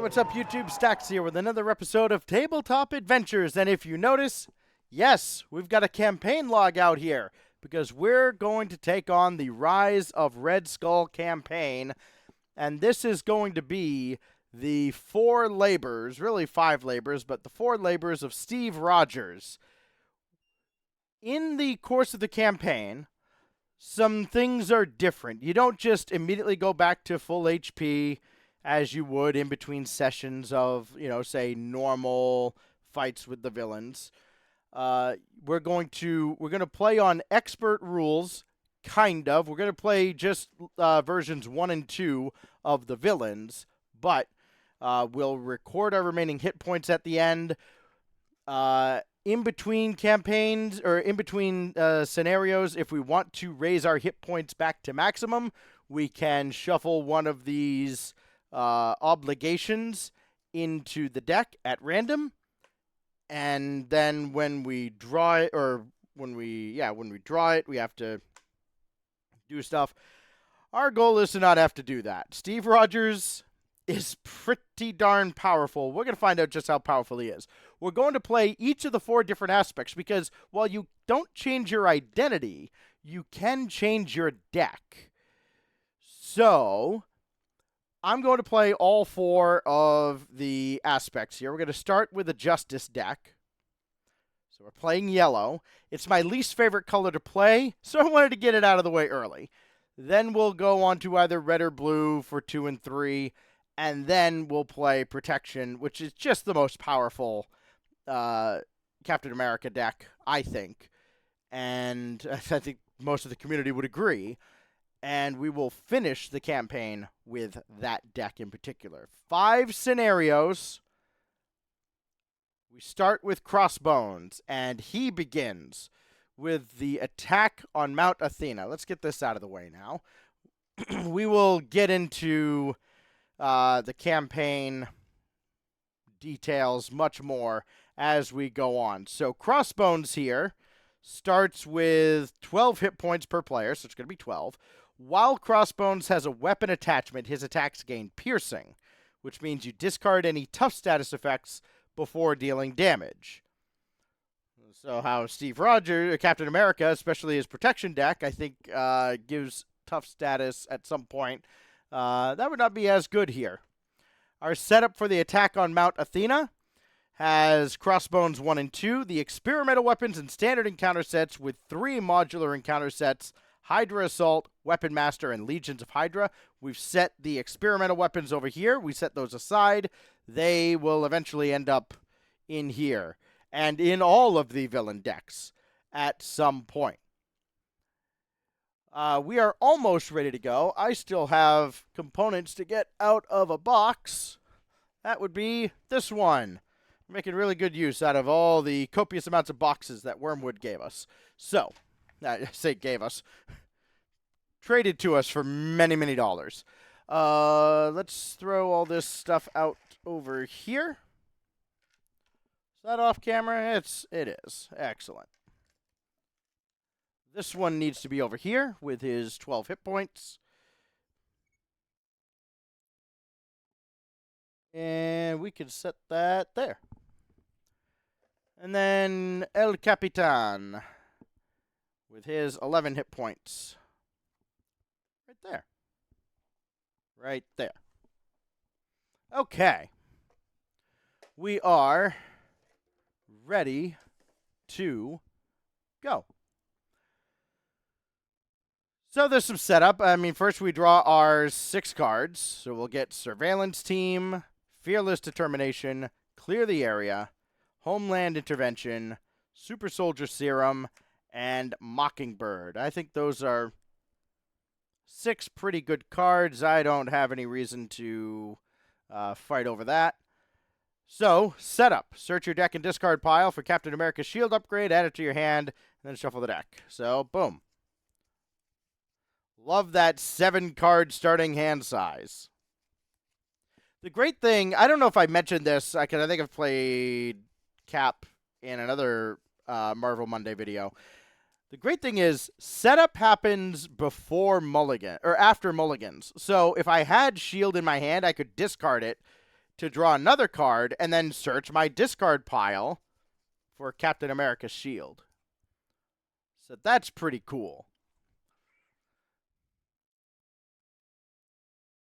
What's up, YouTube? Stax here with another episode of Tabletop Adventures. And if you notice, yes, we've got a campaign log out here because we're going to take on the Rise of Red Skull campaign. And this is going to be the 4 labors, really 5 labors, but the 4 labors of Steve Rogers. In the course of the campaign, some things are different. You don't just immediately go back to full HP as you would in between sessions of, say, normal fights with the villains. We're going to play on expert rules, kind of. We're going to play just versions 1 and 2 of the villains, but we'll record our remaining hit points at the end. In between campaigns, or in between scenarios, if we want to raise our hit points back to maximum, we can shuffle one of these obligations into the deck at random, and then when we draw it, or when we draw it, we have to do stuff. Our goal is to not have to do that. Steve Rogers is pretty darn powerful. We're going to find out just how powerful he is. We're going to play each of the 4 different aspects, because while you don't change your identity, you can change your deck. So I'm going to play all 4 of the aspects here. We're going to start with a Justice deck. So we're playing yellow. It's my least favorite color to play, so I wanted to get it out of the way early. Then we'll go on to either red or blue for 2 and 3, and then we'll play Protection, which is just the most powerful Captain America deck, I think. And I think most of the community would agree. And we will finish the campaign with that deck in particular. 5 scenarios. We start with Crossbones, and he begins with the attack on Mount Athena. Let's get this out of the way now. We will get into the campaign details much more as we go on. So Crossbones here starts with 12 hit points per player, so it's going to be 12. While Crossbones has a weapon attachment, his attacks gain piercing, which means you discard any tough status effects before dealing damage. So how Steve Rogers, Captain America, especially his protection deck, I think gives tough status at some point. That would not be as good here. Our setup for the attack on Mount Athena has Crossbones 1 and 2, the experimental weapons and standard encounter sets with 3 modular encounter sets, Hydra Assault, Weapon Master, and Legions of Hydra. We've set the experimental weapons over here. We set those aside. They will eventually end up in here and in all of the villain decks at some point. We are almost ready to go. I still have components to get out of a box. That would be this one. We're making really good use out of all the copious amounts of boxes that Wormwood gave us. So, I say gave us. Traded to us for many, many dollars. Let's throw all this stuff out over here. Is that off camera? It is. Excellent. This one needs to be over here with his 12 hit points. And we can set that there. And then El Capitan with his 11 hit points. Right there. Right there. Okay. We are ready to go. So there's some setup. I mean, first we draw our 6 cards. So we'll get Surveillance Team, Fearless Determination, Clear the Area, Homeland Intervention, Super Soldier Serum, and Mockingbird. I think those are 6 pretty good cards. I don't have any reason to fight over that. So, setup. Search your deck and discard pile for Captain America's shield upgrade, add it to your hand, and then shuffle the deck. So, boom. Love that 7-card starting hand size. The great thing, I don't know if I mentioned this, I think I've played Cap in another Marvel Monday video. The great thing is, setup happens before mulligan, or after mulligans. So if I had shield in my hand, I could discard it, to draw another card and then search my discard pile for Captain America's shield. So that's pretty cool.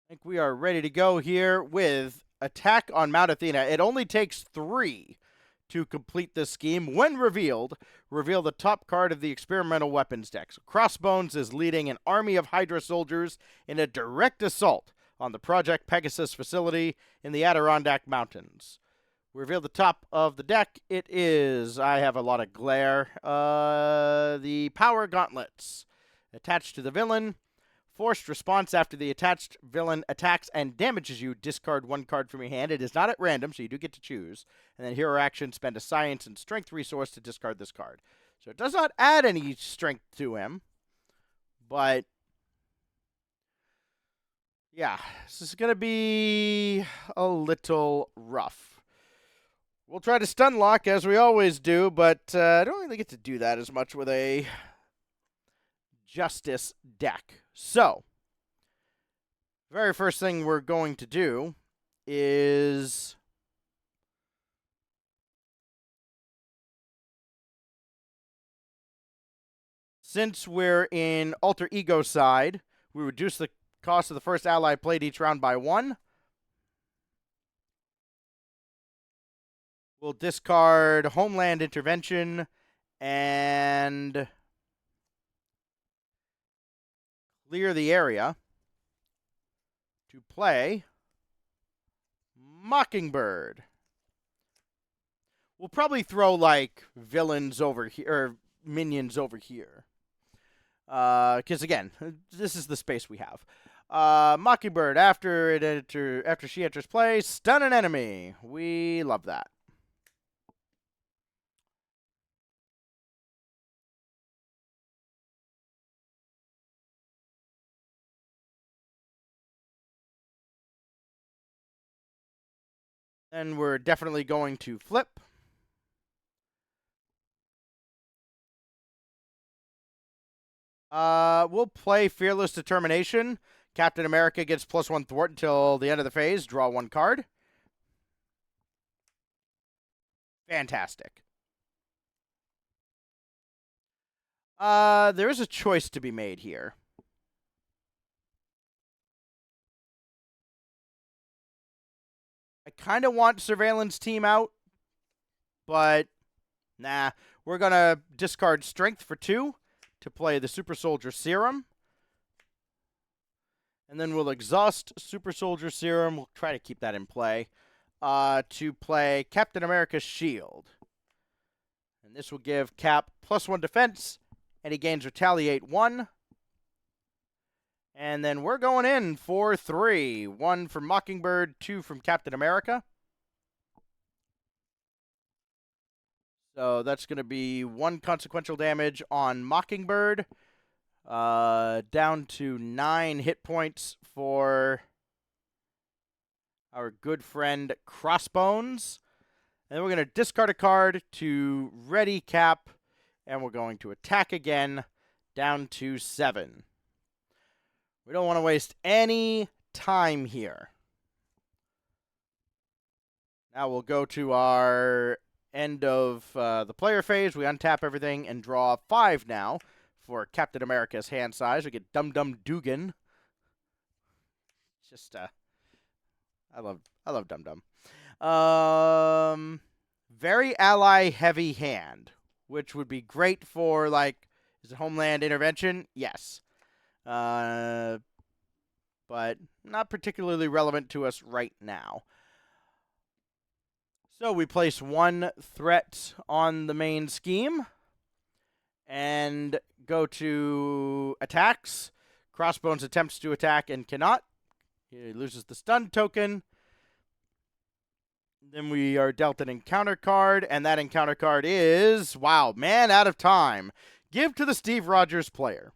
I think we are ready to go here with Attack on Mount Athena. It only takes 3 to complete this scheme. When revealed, reveal the top card of the experimental weapons deck. So Crossbones is leading an army of Hydra soldiers in a direct assault on the Project Pegasus facility in the Adirondack Mountains. Reveal the top of the deck. It is, I have a lot of glare, the Power Gauntlets. Attached to the villain. Forced response after the attached villain attacks and damages you. Discard 1 card from your hand. It is not at random, so you do get to choose. And then hero action, spend a science and strength resource to discard this card. So it does not add any strength to him. But yeah, this is going to be a little rough. We'll try to stun lock as we always do, but I don't really get to do that as much with a Justice deck. So, very first thing we're going to do is since we're in Alter Ego side, we reduce the cost of the first ally played each round by 1. We'll discard Homeland Intervention and clear the area to play Mockingbird. We'll probably throw, like, villains over here, or minions over here. Because, again, this is the space we have. Mockingbird, after she enters play, stun an enemy. We love that. And we're definitely going to flip. We'll play Fearless Determination. Captain America gets +1 thwart until the end of the phase. Draw 1 card. Fantastic. There is a choice to be made here. I kind of want Surveillance Team out, but nah. We're going to discard Strength for 2 to play the Super Soldier Serum. And then we'll exhaust Super Soldier Serum. We'll try to keep that in play. To play Captain America's Shield. And this will give Cap +1 defense, and he gains Retaliate 1. And then we're going in for 3. 1 from Mockingbird, 2 from Captain America. So that's going to be 1 consequential damage on Mockingbird. Down to 9 hit points for our good friend Crossbones. And then we're going to discard a card to ready Cap. And we're going to attack again, down to 7. We don't want to waste any time here. Now we'll go to our end of the player phase. We untap everything and draw 5 now for Captain America's hand size. We get Dum Dum Dugan. It's just I love Dum Dum. Very ally heavy hand, which would be great for, like, is it Homeland Intervention? Yes. But not particularly relevant to us right now. So we place 1 threat on the main scheme and go to attacks. Crossbones attempts to attack and cannot. He loses the stun token. Then we are dealt an encounter card, and that encounter card is, wow, Man Out of Time. Give to the Steve Rogers player.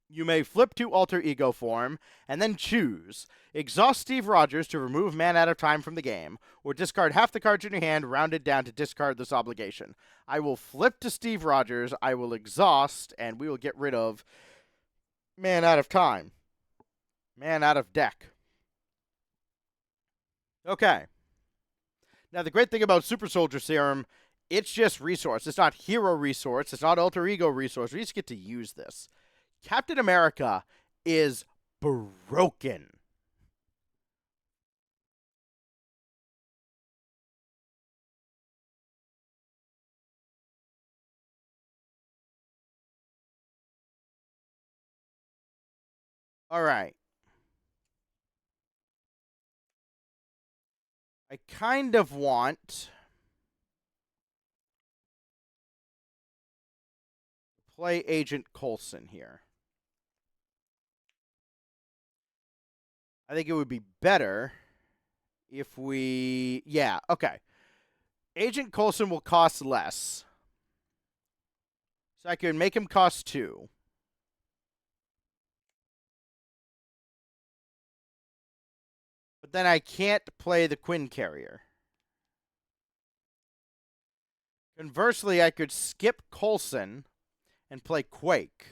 You may flip to Alter Ego form, and then choose. Exhaust Steve Rogers to remove Man Out of Time from the game, or discard half the cards in your hand, rounded down to discard this obligation. I will flip to Steve Rogers, I will exhaust, and we will get rid of Man Out of Time. Man out of deck. Okay. Now, the great thing about Super Soldier Serum, it's just resource. It's not hero resource. It's not alter ego resource. We just get to use this. Captain America is broken. All right. I kind of want to play Agent Coulson here. I think it would be better if we... Yeah, okay. Agent Coulson will cost less. So I can make him cost 2. But then I can't play the Quinn Carrier. Conversely, I could skip Coulson and play Quake.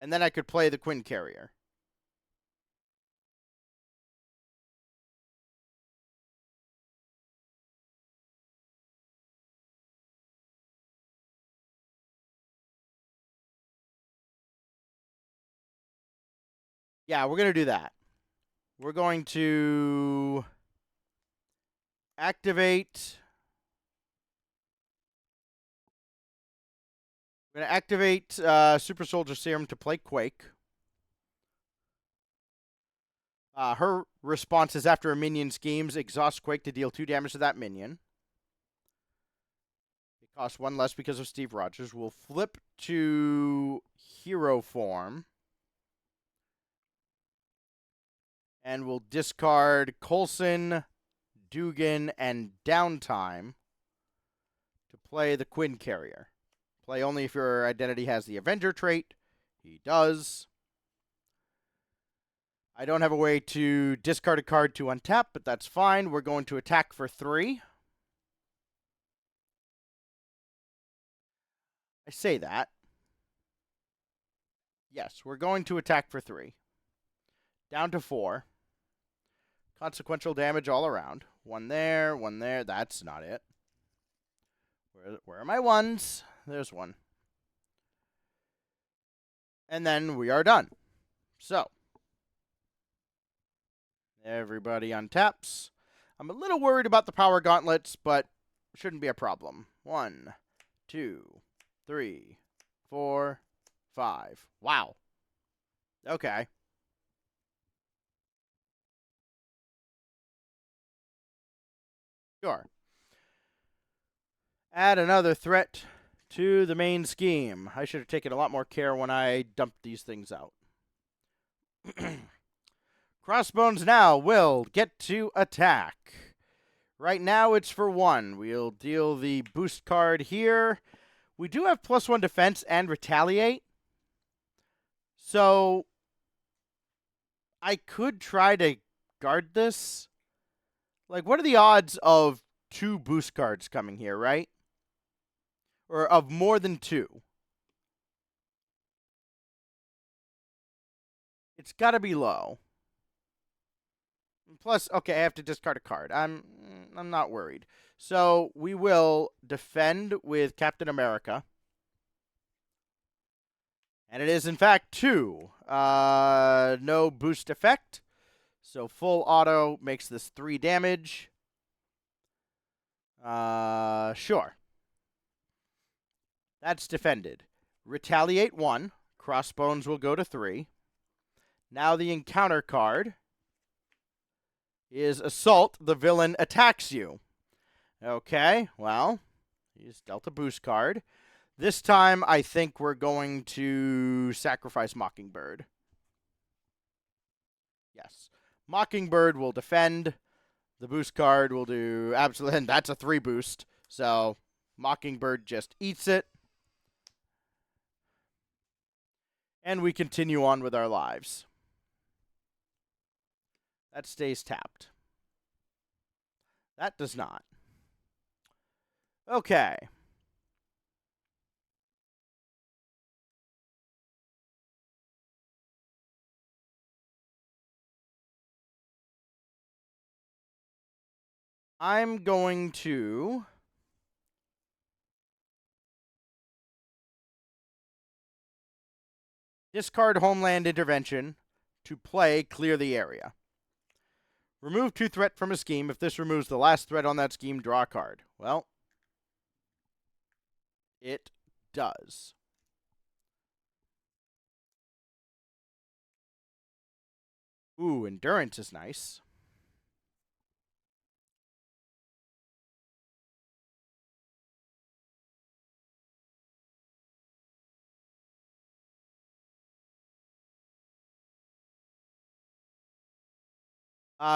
And then I could play the Quinn Carrier. Yeah, we're going to do that. We're going to activate... We're going to activate Super Soldier Serum to play Quake. Her response is after a minion schemes, exhaust Quake to deal 2 damage to that minion. It costs 1 less because of Steve Rogers. We'll flip to hero form. And we'll discard Coulson, Dugan, and Downtime to play the Quinn Carrier. Play only if your identity has the Avenger trait. He does. I don't have a way to discard a card to untap, but that's fine. We're going to attack for 3. I say that. Yes, we're going to attack for 3. Down to 4. Consequential damage all around. 1 there, 1 there. That's not it. Where are my 1s? There's 1. And then we are done. So, everybody untaps. I'm a little worried about the power gauntlets, but shouldn't be a problem. 1, 2, 3, 4, 5. Wow. Okay. Sure. Add another threat to the main scheme. I should have taken a lot more care when I dumped these things out. Crossbones now will get to attack. Right now it's for 1. We'll deal the boost card here. We do have +1 defense and retaliate. So I could try to guard this. Like, what are the odds of 2 boost cards coming here, right? Or of more than 2? It's got to be low. Plus, okay, I have to discard a card. I'm not worried. So we will defend with Captain America. And it is, in fact, 2. No boost effect. So full auto makes this 3 damage. Sure. That's defended. Retaliate 1. Crossbones will go to 3. Now the encounter card is Assault. The villain attacks you. Okay, well, he's dealt a boost card. This time, I think we're going to sacrifice Mockingbird. Yes. Mockingbird will defend. The boost card will do absolutely, and that's a 3 boost. So Mockingbird just eats it. And we continue on with our lives. That stays tapped. That does not. Okay. I'm going to discard Homeland Intervention to play Clear the Area. Remove 2 threat from a scheme. If this removes the last threat on that scheme, draw a card. Well, it does. Ooh, Endurance is nice.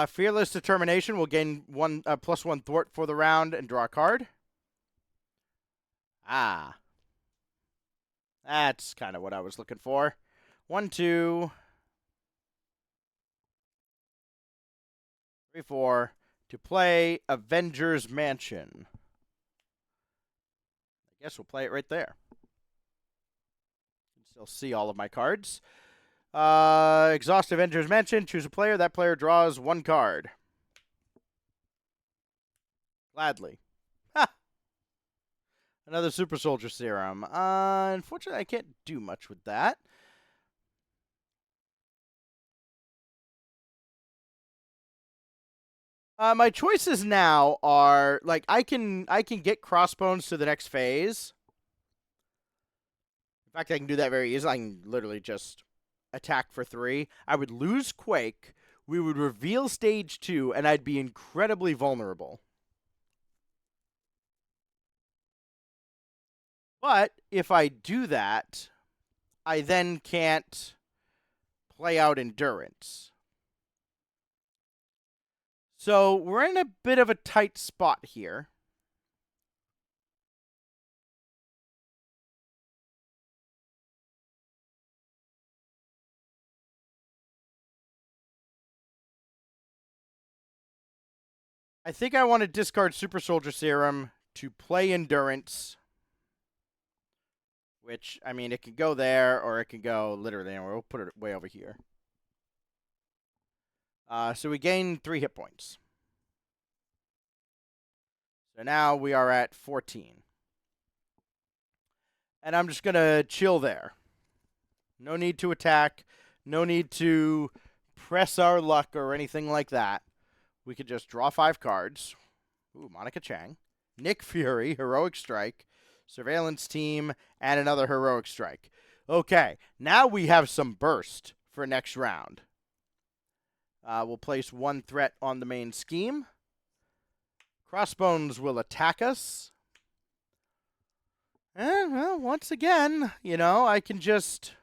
Fearless Determination will gain +1 thwart for the round and draw a card. Ah. That's kind of what I was looking for. 1, 2, 3, 4 to play Avengers Mansion. I guess we'll play it right there. You can still see all of my cards. Exhaust Avengers Mansion. Choose a player. That player draws 1 card. Gladly. Ha! Another Super Soldier Serum. Unfortunately, I can't do much with that. My choices now are like I can get Crossbones to the next phase. In fact, I can do that very easily. I can literally just attack for 3. I would lose Quake. We would reveal stage 2, and I'd be incredibly vulnerable. But if I do that, I then can't play out Endurance. So we're in a bit of a tight spot here. I think I want to discard Super Soldier Serum to play Endurance. Which, I mean, it can go there, or it can go literally anywhere. We'll put it way over here. So we gain 3 hit points. So now we are at 14. And I'm just going to chill there. No need to attack. No need to press our luck or anything like that. We could just draw 5 cards. Ooh, Monica Chang. Nick Fury, Heroic Strike. Surveillance Team, and another Heroic Strike. Okay, now we have some burst for next round. We'll place 1 threat on the main scheme. Crossbones will attack us. And, well, once again, I can just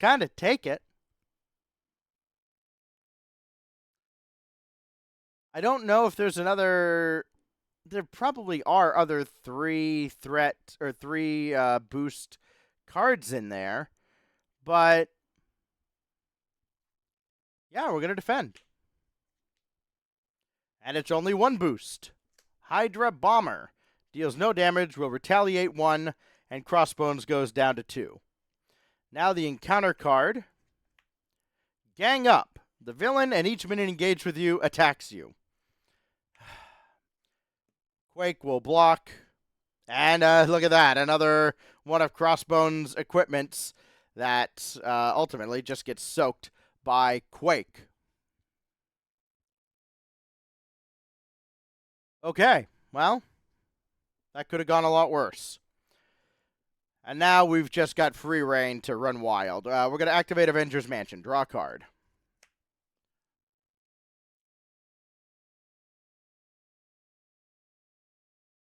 kind of take it. I don't know if there's another... There probably are other 3 threat or 3 boost cards in there, but yeah, we're going to defend. And it's only 1 boost. Hydra Bomber deals no damage, will retaliate 1, and Crossbones goes down to 2. Now the encounter card. Gang up. The villain and each minion engaged with you attacks you. Quake will block. And look at that. Another one of Crossbones' equipments that ultimately just gets soaked by Quake. Okay, well, that could have gone a lot worse. And now we've just got free reign to run wild. We're going to activate Avengers Mansion. Draw a card.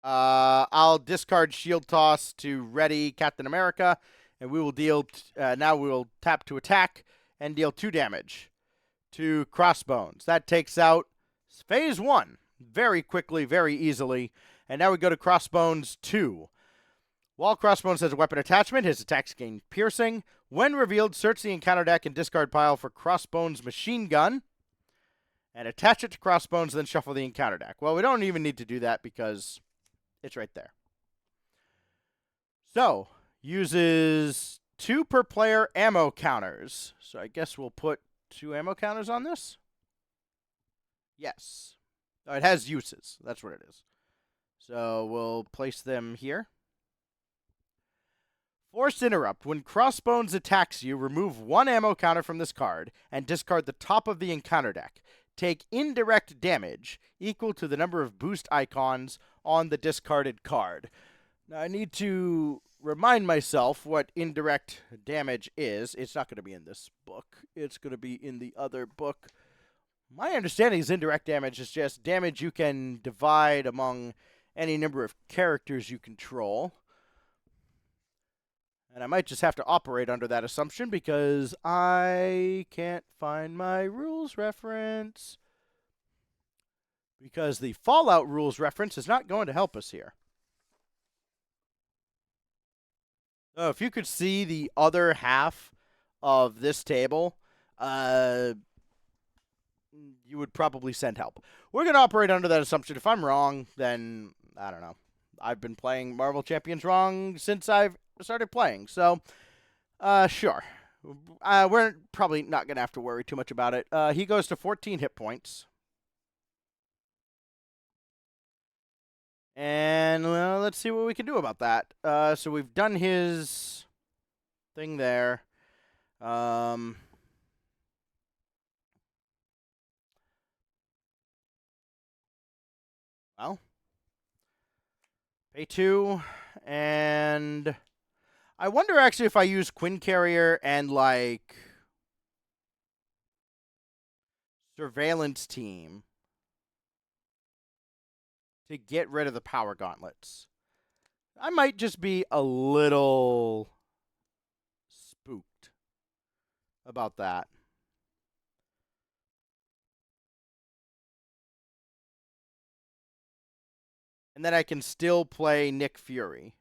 I'll discard Shield Toss to ready Captain America, and we will deal. Now we will tap to attack and deal 2 damage to Crossbones. That takes out phase 1 very quickly, very easily. And now we go to Crossbones 2. While Crossbones has a weapon attachment, his attacks gain piercing. When revealed, search the encounter deck and discard pile for Crossbones Machine Gun and attach it to Crossbones, then shuffle the encounter deck. Well, we don't even need to do that because it's right there. So, uses 2 per player ammo counters. So I guess we'll put 2 ammo counters on this. Yes. Oh, it has uses. That's what it is. So we'll place them here. Forced Interrupt. When Crossbones attacks you, remove one ammo counter from this card and discard the top of the encounter deck. Take indirect damage equal to the number of boost icons on the discarded card. Now, I need to remind myself what indirect damage is. It's not going to be in this book. It's going to be in the other book. My understanding is indirect damage is just damage you can divide among any number of characters you control. And I might just have to operate under that assumption because I can't find my rules reference. Because the Fallout rules reference is not going to help us here. Oh, if you could see the other half of this table, you would probably send help. We're going to operate under that assumption. If I'm wrong, then I don't know. I've been playing Marvel Champions wrong since I've started playing. So, sure. We're probably not going to have to worry too much about it. He goes to 14 hit points. And, well, let's see what we can do about that. So we've done his thing there. Well, pay 2, and I wonder actually if I use Quinn Carrier and, like, Surveillance Team to get rid of the Power Gauntlets. I might just be a little spooked about that. And then I can still play Nick Fury.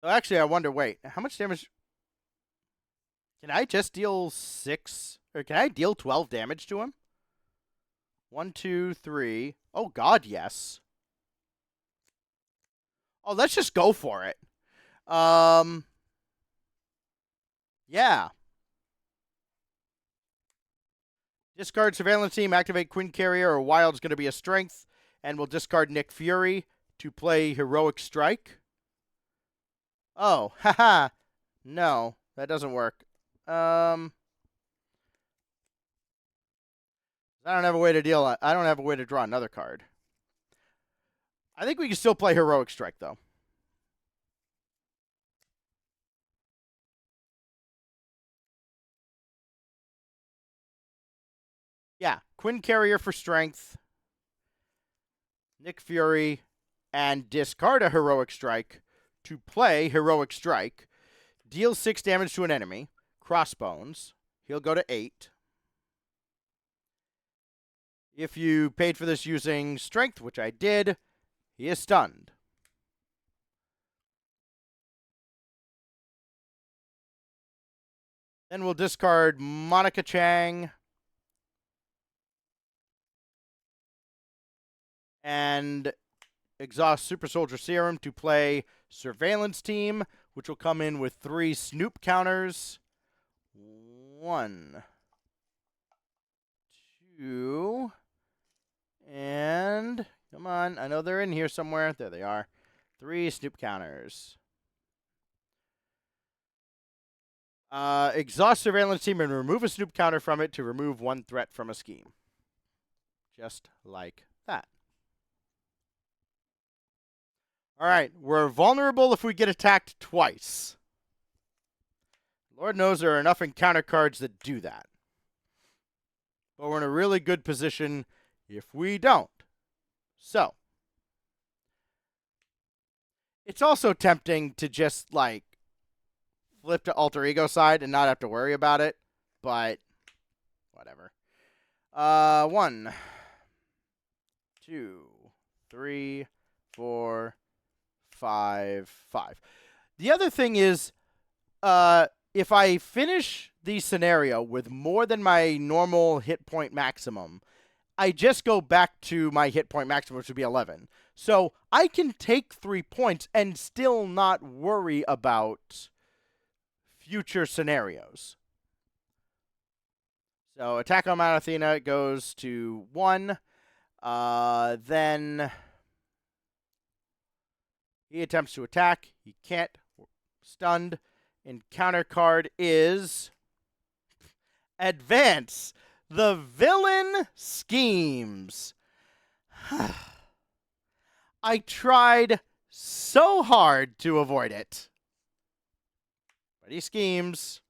So actually, I wonder, wait, how much damage? Can I just deal 6? Or can I deal 12 damage to him? 1, 2, 3. Oh, God, yes. Oh, let's just go for it. Yeah. Discard Surveillance Team, activate Quinn Carrier, or Wild's going to be a strength, and we'll discard Nick Fury to play Heroic Strike. Oh, haha. No, that doesn't work. I don't have a way to deal. I don't have a way to draw another card. I think we can still play Heroic Strike, though. Yeah, Quinn Carrier for strength, Nick Fury, and discard a Heroic Strike to play Heroic Strike. Deal 6 damage to an enemy. Crossbones. He'll go to 8. If you paid for this using strength, which I did, he is stunned. Then we'll discard Monica Chang. And exhaust Super Soldier Serum to play Surveillance Team, which will come in with 3 Snoop counters. 1, 2, and come on, I know they're in here somewhere. There they are. 3 Snoop counters. Exhaust Surveillance Team and remove a Snoop counter from it to remove 1 threat from a scheme. Just like that. All right, we're vulnerable if we get attacked twice. Lord knows there are enough encounter cards that do that. But we're in a really good position if we don't. So, it's also tempting to just, like, flip to alter ego side and not have to worry about it. But, whatever. 1, 2, 3, 4, 5, 5. The other thing is, if I finish the scenario with more than my normal hit point maximum, I just go back to my hit point maximum, which would be 11. So I can take 3 points and still not worry about future scenarios. So attack on Mount Athena goes to 1. Then he attempts to attack. He can't. Stunned. Encounter card is Advance. The villain schemes. I tried so hard to avoid it. But he schemes.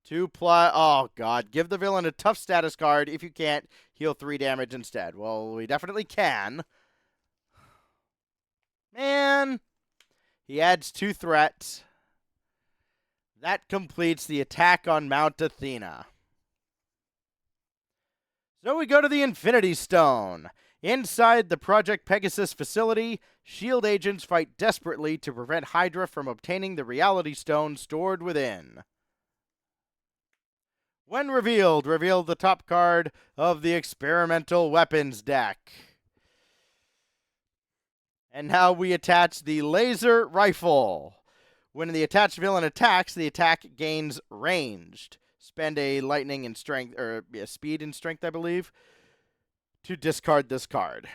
2+. Oh, God. Give the villain a tough status card. If you can't, heal 3 damage instead. Well, we definitely can. Man. He adds 2 threats. That completes the attack on Mount Athena. So we go to the Infinity Stone. Inside the Project Pegasus facility, S.H.I.E.L.D. agents fight desperately to prevent Hydra from obtaining the Reality Stone stored within. When revealed, reveal the top card of the Experimental Weapons deck. And now we attach the Laser Rifle. When the attached villain attacks, the attack gains ranged. Spend a lightning and strength, or speed and strength, I believe, to discard this card.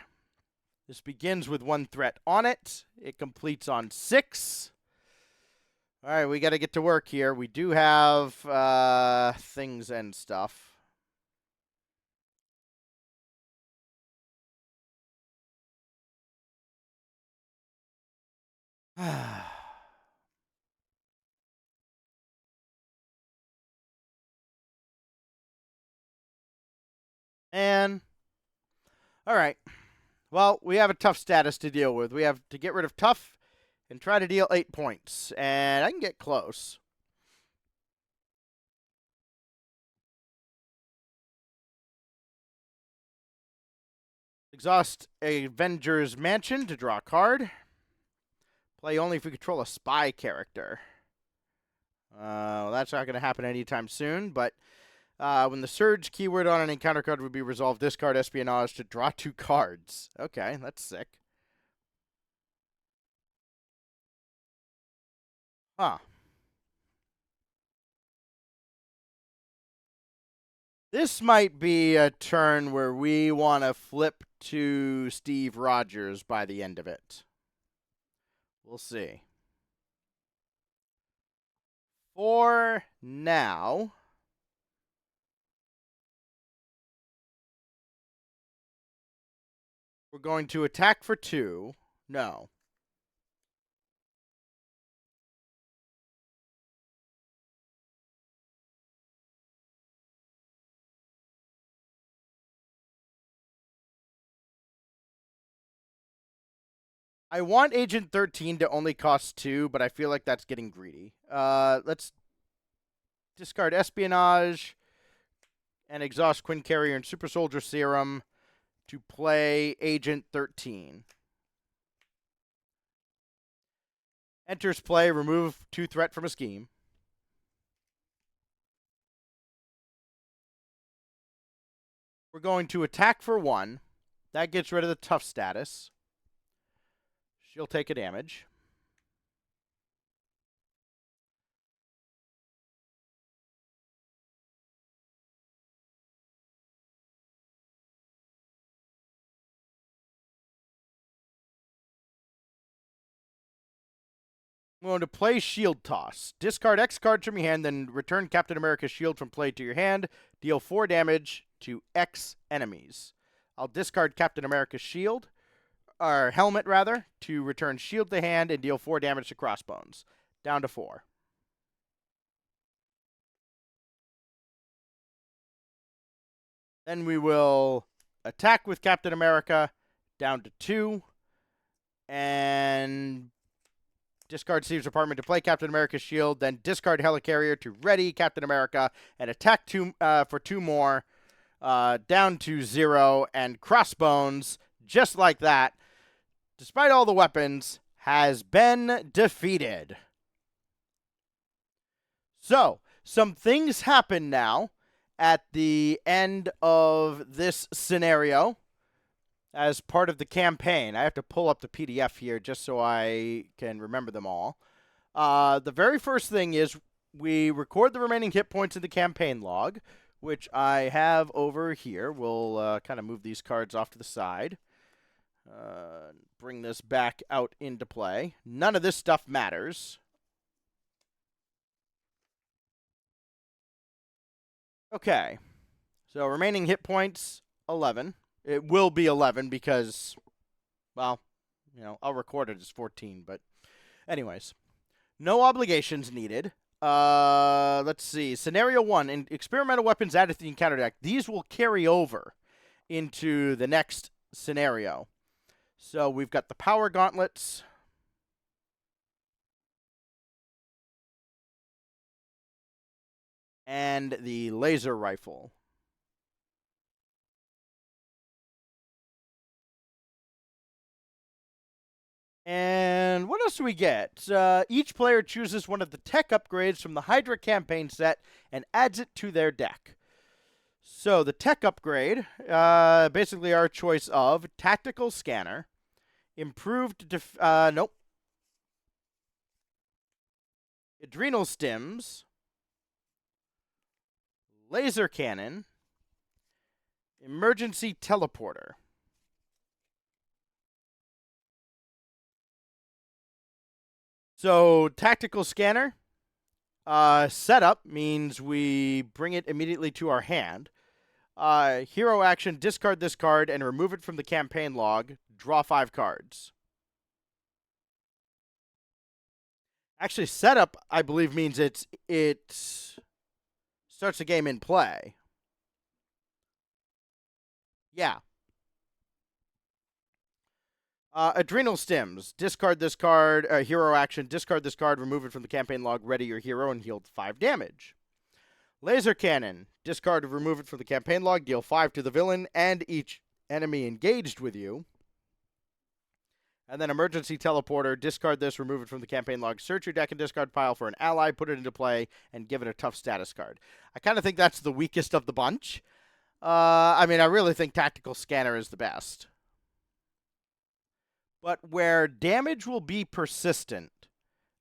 This begins with 1 threat on it. It completes on 6. All right, we got to get to work here. We do have things and stuff. And, all right. Well, we have a tough status to deal with. We have to get rid of tough and try to deal 8 points. And I can get close. Exhaust Avengers Mansion to draw a card. Play only if we control a spy character. Well, that's not going to happen anytime soon, but when the surge keyword on an encounter card would be resolved, discard Espionage to draw 2 cards. Okay, that's sick. Huh. This might be a turn where we want to flip to Steve Rogers by the end of it. We'll see. For now, we're going to attack for 2. No. I want Agent 13 to only cost 2, but I feel like that's getting greedy. Let's discard Espionage and exhaust Quinn Carrier and Super Soldier Serum to play Agent 13. Enters play, remove 2 threat from a scheme. We're going to attack for 1. That gets rid of the tough status. She'll take a damage. I'm going to play Shield Toss. Discard X cards from your hand, then return Captain America's shield from play to your hand. Deal 4 damage to X enemies. I'll discard Captain America's shield, or helmet rather, to return shield to hand and deal 4 damage to Crossbones. Down to 4. Then we will attack with Captain America, down to 2. And discard Steve's Apartment to play Captain America's shield, then discard Helicarrier to ready Captain America, and attack for 2 more, down to 0, and Crossbones, just like that, despite all the weapons, has been defeated. So, some things happen now, at the end of this scenario as part of the campaign. I have to pull up the PDF here just so I can remember them all. The very first thing is we record the remaining hit points in the campaign log, which I have over here. We'll kind of move these cards off to the side. Bring this back out into play. None of this stuff matters. Okay. So remaining hit points, 11. It will be 11 because, well, I'll record it as 14. But anyways, no obligations needed. Let's see. Scenario 1, in experimental weapons added to the encounter deck. These will carry over into the next scenario. So we've got the power gauntlets. And the laser rifle. And what else do we get? Each player chooses one of the tech upgrades from the Hydra campaign set and adds it to their deck. So the tech upgrade, basically our choice of tactical scanner, improved, adrenal stims, laser cannon, emergency teleporter. So, tactical scanner setup means we bring it immediately to our hand. Hero action, discard this card and remove it from the campaign log. Draw 5 cards. Actually, setup, I believe, means it starts the game in play. Yeah. Adrenal stims. Discard this card. Hero action. Discard this card. Remove it from the campaign log. Ready your hero and heal 5 damage. Laser cannon. Discard. Remove it from the campaign log. Deal 5 to the villain and each enemy engaged with you. And then emergency teleporter. Discard this. Remove it from the campaign log. Search your deck and discard pile for an ally. Put it into play and give it a tough status card. I kind of think that's the weakest of the bunch. I really think tactical scanner is the best. But where damage will be persistent,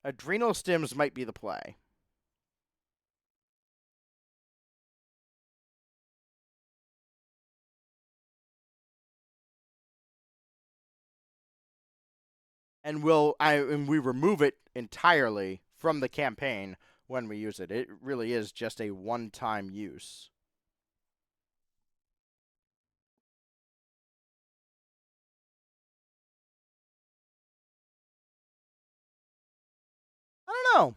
adrenal stims might be the play. And we remove it entirely from the campaign when we use it. It really is just a one-time use. I don't know.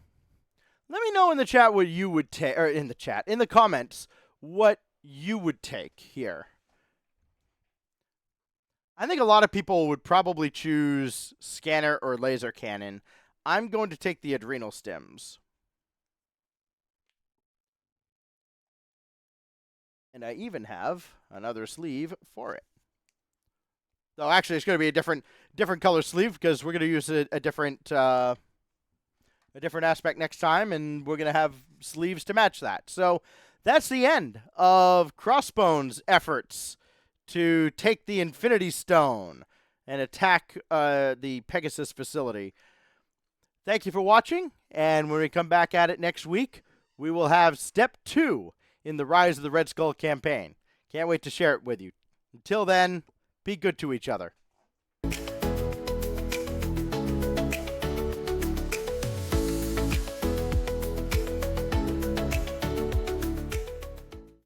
Let me know in the chat what you would take, or in the comments, what you would take here. I think a lot of people would probably choose scanner or laser cannon. I'm going to take the adrenal stims. And I even have another sleeve for it. So actually, it's going to be a different color sleeve because we're going to use a different aspect next time, and we're going to have sleeves to match that. So that's the end of Crossbone's efforts to take the Infinity Stone and attack the Pegasus facility. Thank you for watching, and when we come back at it next week, we will have Step 2 in the Rise of the Red Skull campaign. Can't wait to share it with you. Until then, be good to each other.